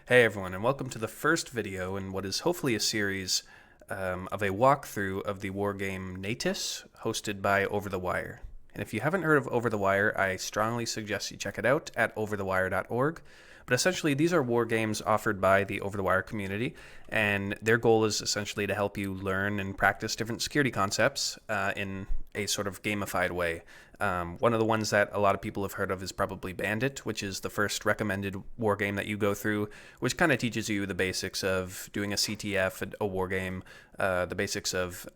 Hey everyone, and welcome to the first video in what is hopefully a series of a walkthrough of the wargame Natas, hosted by OverTheWire. And if you haven't heard of OverTheWire, I strongly suggest you check it out at overthewire.org. But essentially, these are war games offered by the OverTheWire community, and their goal is essentially to help you learn and practice different security concepts in a sort of gamified way. One of the ones that a lot of people have heard of is probably Bandit, which is the first recommended war game that you go through, which kind of teaches you the basics of doing a CTF, a war game, the basics of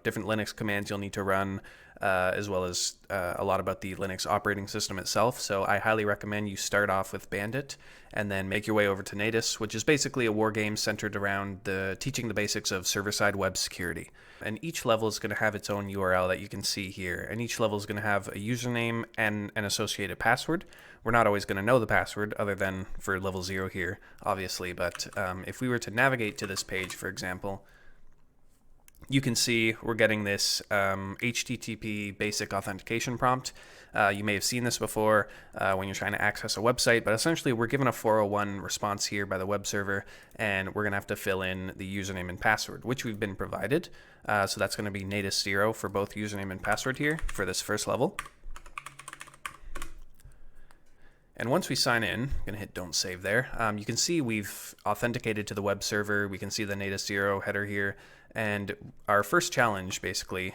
different Linux commands you'll need to run, as well as a lot about the Linux operating system itself. So I highly recommend you start off with Bandit and then make your way over to Natas, which is basically a war game centered around teaching the basics of server-side web security. And each level is going to have its own URL that you can see here. And each level is going to have a username and an associated password. We're not always going to know the password other than for level 0 here, obviously. But if we were to navigate to this page, for example, you can see we're getting this HTTP basic authentication prompt. You may have seen this before when you're trying to access a website, but essentially we're given a 401 response here by the web server, and we're going to have to fill in the username and password, which we've been provided. So that's going to be Natas0 for both username and password here for this first level. And once we sign in, I'm going to hit don't save there. You can see we've authenticated to the web server. We can see the Natas0 header here. And our first challenge basically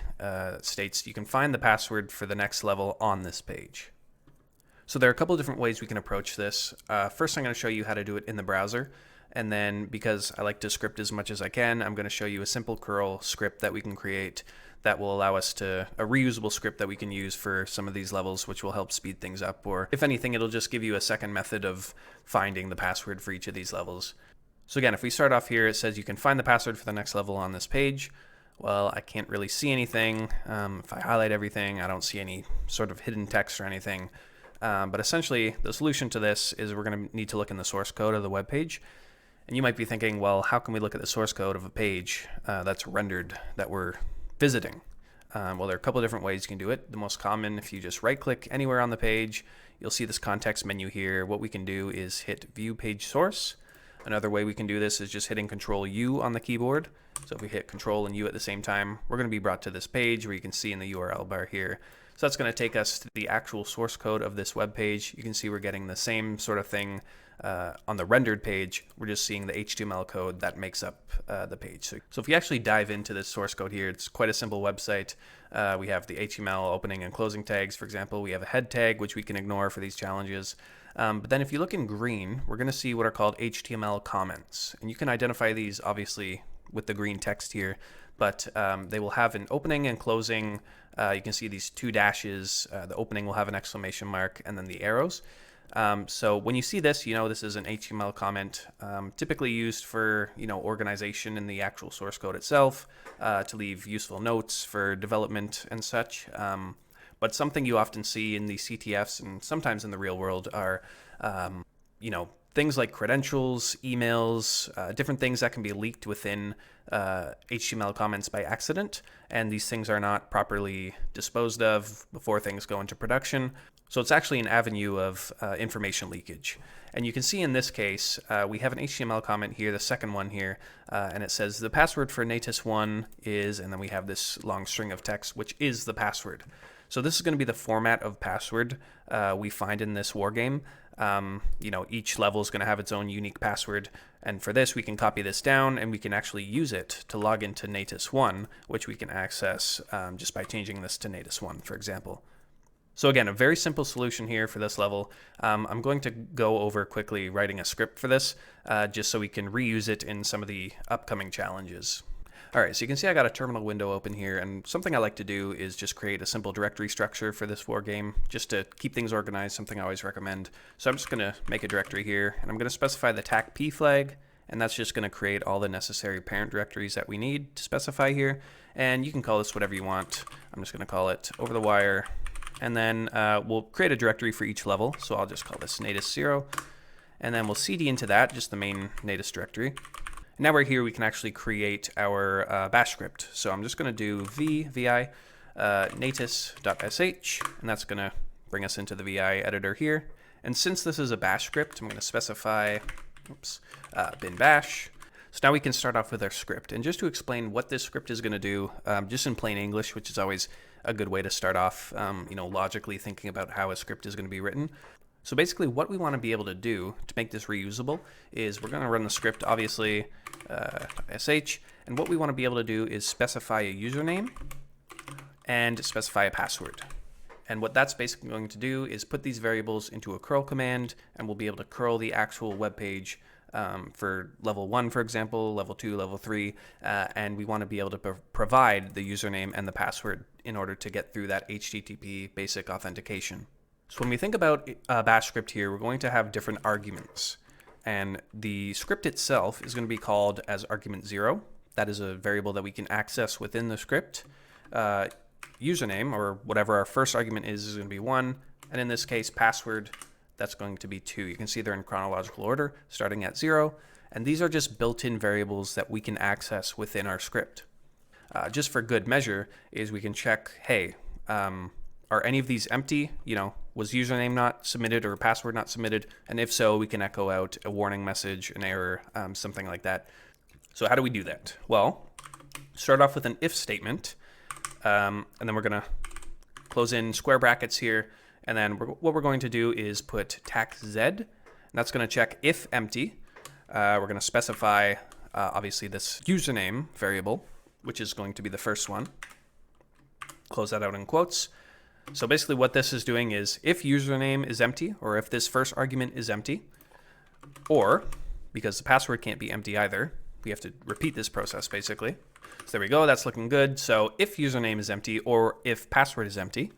states you can find the password for the next level on this page. So there are a couple of different ways we can approach this. First, I'm going to show you how to do it in the browser. And then because I like to script as much as I can, I'm going to show you a simple curl script that we can create that will allow us a reusable script that we can use for some of these levels, which will help speed things up. Or if anything, it'll just give you a second method of finding the password for each of these levels. So again, if we start off here, it says you can find the password for the next level on this page. Well, I can't really see anything. If I highlight everything, I don't see any sort of hidden text or anything. But essentially, the solution to this is we're going to need to look in the source code of the web page. And you might be thinking, well, how can we look at the source code of a page that's rendered that we're visiting? Well, there are a couple of different ways you can do it. The most common, if you just right-click anywhere on the page, you'll see this context menu here. What we can do is hit View Page Source. Another way we can do this is just hitting Control-U on the keyboard. So if we hit Control and U at the same time, we're going to be brought to this page where you can see in the URL bar here. So that's going to take us to the actual source code of this web page. You can see we're getting the same sort of thing on the rendered page. We're just seeing the HTML code that makes up the page. So if you actually dive into this source code here, it's quite a simple website. We have the HTML opening and closing tags, for example. We have a head tag, which we can ignore for these challenges. But then if you look in green, we're going to see what are called HTML comments. And you can identify these, obviously, with the green text here. But they will have an opening and closing. You can see these two dashes. The opening will have an exclamation mark, and then the arrows. So when you see this, you know this is an HTML comment, typically used for organization in the actual source code itself, to leave useful notes for development and such. But something you often see in the CTFs and sometimes in the real world are, things like credentials, emails, different things that can be leaked within HTML comments by accident. And these things are not properly disposed of before things go into production. So it's actually an avenue of information leakage. And you can see in this case, we have an HTML comment here, the second one here, and it says the password for Natas1 is, and then we have this long string of text, which is the password. So this is going to be the format of password we find in this war game. Each level is going to have its own unique password. And for this, we can copy this down and we can actually use it to log into Natas1, which we can access just by changing this to Natas1, for example. So again, a very simple solution here for this level. I'm going to go over quickly writing a script for this, just so we can reuse it in some of the upcoming challenges. All right, so you can see I got a terminal window open here, and something I like to do is just create a simple directory structure for this war game, just to keep things organized, something I always recommend. So I'm just going to make a directory here, and I'm going to specify the TACP flag, and that's just going to create all the necessary parent directories that we need to specify here. And you can call this whatever you want. I'm just going to call it OverTheWire, and then we'll create a directory for each level. So I'll just call this Natas0, and then we'll cd into that, just the main Natas directory. Now we're here, we can actually create our bash script. So I'm just going to do vi natas.sh, and that's going to bring us into the vi editor here. And since this is a bash script, I'm going to specify bin bash. So now we can start off with our script. And just to explain what this script is going to do, just in plain English, which is always a good way to start off, logically thinking about how a script is going to be written. So basically what we want to be able to do to make this reusable is we're going to run the script, obviously, sh, and what we want to be able to do is specify a username and specify a password. And what that's basically going to do is put these variables into a curl command, and we'll be able to curl the actual web page for level 1, for example, level 2, level 3, and we want to be able to provide the username and the password in order to get through that HTTP basic authentication. So when we think about a bash script here, we're going to have different arguments, and the script itself is going to be called as argument 0. That is a variable that we can access within the script. Username, or whatever our first argument is going to be 1, and in this case, password, that's going to be 2. You can see they're in chronological order, starting at 0, and these are just built-in variables that we can access within our script. Just for good measure is we can check, hey, are any of these empty? Was username not submitted or password not submitted? And if so, we can echo out a warning message, an error, something like that. So how do we do that? Well, start off with an if statement, and then we're going to close in square brackets here. And then what we're going to do is put tax z, and that's going to check if empty. We're going to specify, obviously, this username variable, which is going to be the first one. Close that out in quotes. So basically what this is doing is if username is empty, or if this first argument is empty, or because the password can't be empty either, we have to repeat this process basically. So there we go, that's looking good. So if username is empty or if password is empty,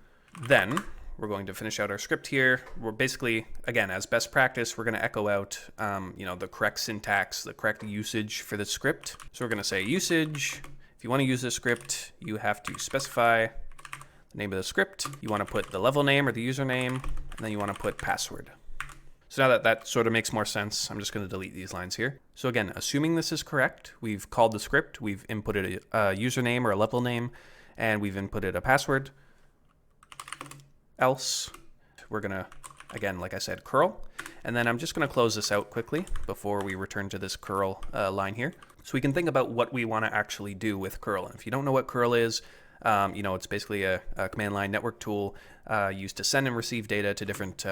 then we're going to finish out our script here. We're basically, again, as best practice, we're going to echo out the correct syntax, the correct usage for the script. So we're going to say usage. If you want to use this script, you have to specify the name of the script. You want to put the level name or the username, and then you want to put password. So now that sort of makes more sense, I'm just going to delete these lines here. So again, assuming this is correct, we've called the script, we've inputted a username or a level name, and we've inputted a password. Else, we're going to, again, like I said, curl. And then I'm just going to close this out quickly before we return to this curl line here. So we can think about what we want to actually do with curl. And if you don't know what curl is, it's basically a command line network tool used to send and receive data to different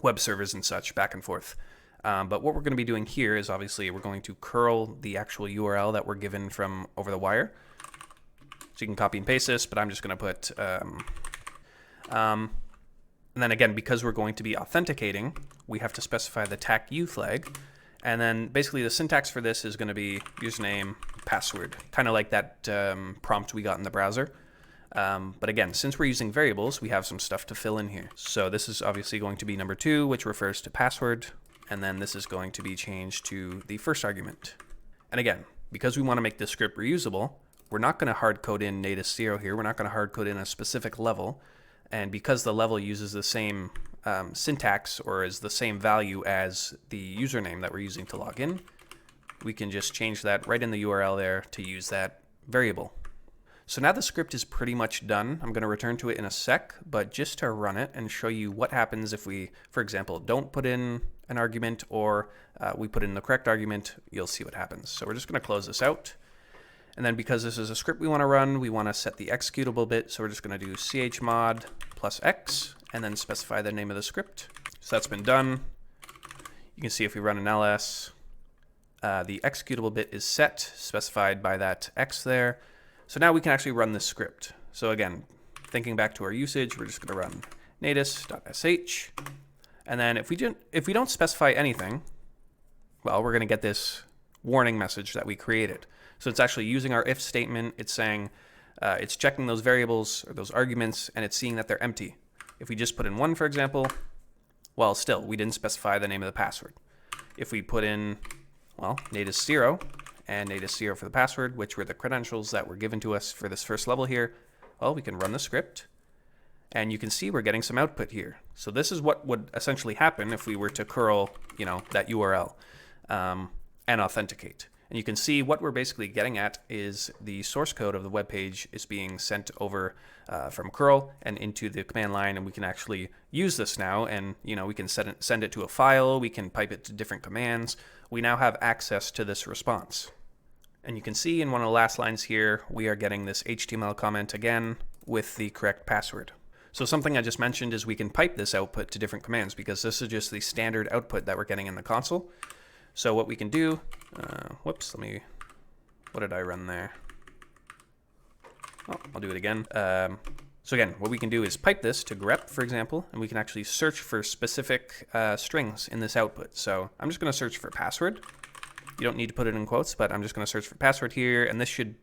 web servers and such back and forth. But what we're going to be doing here is obviously we're going to curl the actual URL that we're given from OverTheWire. So you can copy and paste this, but I'm just going to put, and then again, because we're going to be authenticating, we have to specify the TAC-U flag. And then basically the syntax for this is going to be username, password, kind of like that prompt we got in the browser. But again, since we're using variables, we have some stuff to fill in here. So this is obviously going to be number 2, which refers to password. And then this is going to be changed to the first argument. And again, because we want to make this script reusable, we're not going to hard code in Natas 0 here. We're not going to hard code in a specific level. And because the level uses the same syntax or is the same value as the username that we're using to log in, we can just change that right in the URL there to use that variable. So now the script is pretty much done. I'm going to return to it in a sec, but just to run it and show you what happens if we, for example, don't put in an argument or we put in the correct argument, you'll see what happens. So we're just going to close this out. And then because this is a script we want to run, we want to set the executable bit. So we're just going to do chmod plus x and then specify the name of the script. So that's been done. You can see if we run an ls, the executable bit is set, specified by that x there. So now we can actually run this script. So again, thinking back to our usage, we're just going to run natas.sh. And then if we don't specify anything, well, we're going to get this warning message that we created. So it's actually using our if statement. It's saying, it's checking those variables or those arguments, and it's seeing that they're empty. If we just put in 1, for example, well, still, we didn't specify the name of the password. If we put in, well, Natas 0 and Natas 0 for the password, which were the credentials that were given to us for this first level here, well, we can run the script. And you can see we're getting some output here. So this is what would essentially happen if we were to curl, that URL and authenticate. And you can see what we're basically getting at is the source code of the web page is being sent over from curl and into the command line, and we can actually use this now, and we can send it to a file, we can pipe it to different commands. We now have access to this response. And you can see in one of the last lines here, we are getting this HTML comment again with the correct password. So something I just mentioned is we can pipe this output to different commands, because this is just the standard output that we're getting in the console. So what we can do, what did I run there? Oh, I'll do it again. So again, what we can do is pipe this to grep, for example, and we can actually search for specific strings in this output. So I'm just going to search for password. You don't need to put it in quotes, but I'm just going to search for password here, and this should,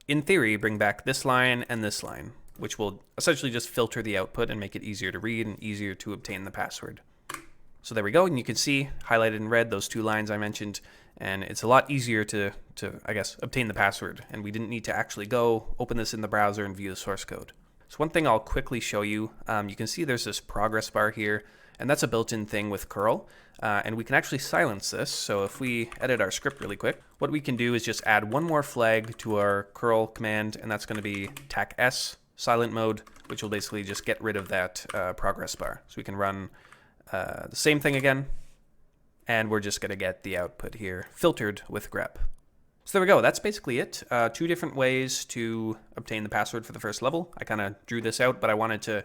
in theory, bring back this line and this line, which will essentially just filter the output and make it easier to read and easier to obtain the password. So there we go, and you can see highlighted in red those two lines I mentioned, and it's a lot easier to I guess, obtain the password, and we didn't need to actually go open this in the browser and view the source code. So one thing I'll quickly show you, you can see there's this progress bar here, and that's a built-in thing with curl, and we can actually silence this. So if we edit our script really quick, what we can do is just add one more flag to our curl command, and that's going to be tac s silent mode, which will basically just get rid of that progress bar. So we can run the same thing again, and we're just going to get the output here filtered with grep. So there we go. That's basically it. Two different ways to obtain the password for the first level. I kind of drew this out, but I wanted to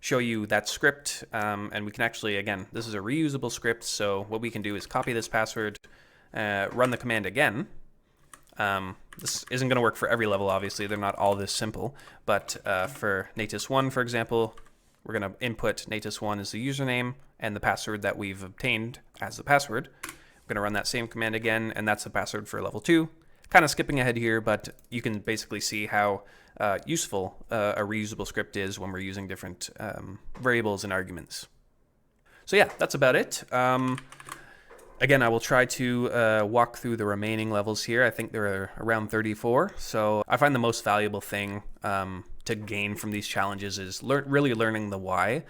show you that script, and we can actually, again, this is a reusable script, so what we can do is copy this password, run the command again. This isn't going to work for every level, obviously. They're not all this simple, but for Natas 1, for example, we're going to input Natas 1 as the username and the password that we've obtained as the password. We're going to run that same command again, and that's the password for level 2. Kind of skipping ahead here, but you can basically see how useful a reusable script is when we're using different variables and arguments. So yeah, that's about it. Again, I will try to walk through the remaining levels here. I think there are around 34. So I find the most valuable thing to gain from these challenges is really learning the why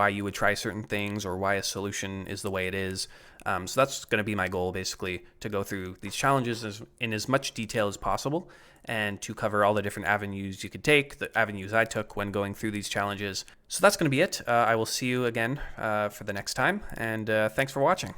you would try certain things or why a solution is the way it is. So that's going to be my goal, basically, to go through these challenges in as much detail as possible and to cover all the different avenues you could take, the avenues I took when going through these challenges. So that's going to be it. I will see you again for the next time, and thanks for watching.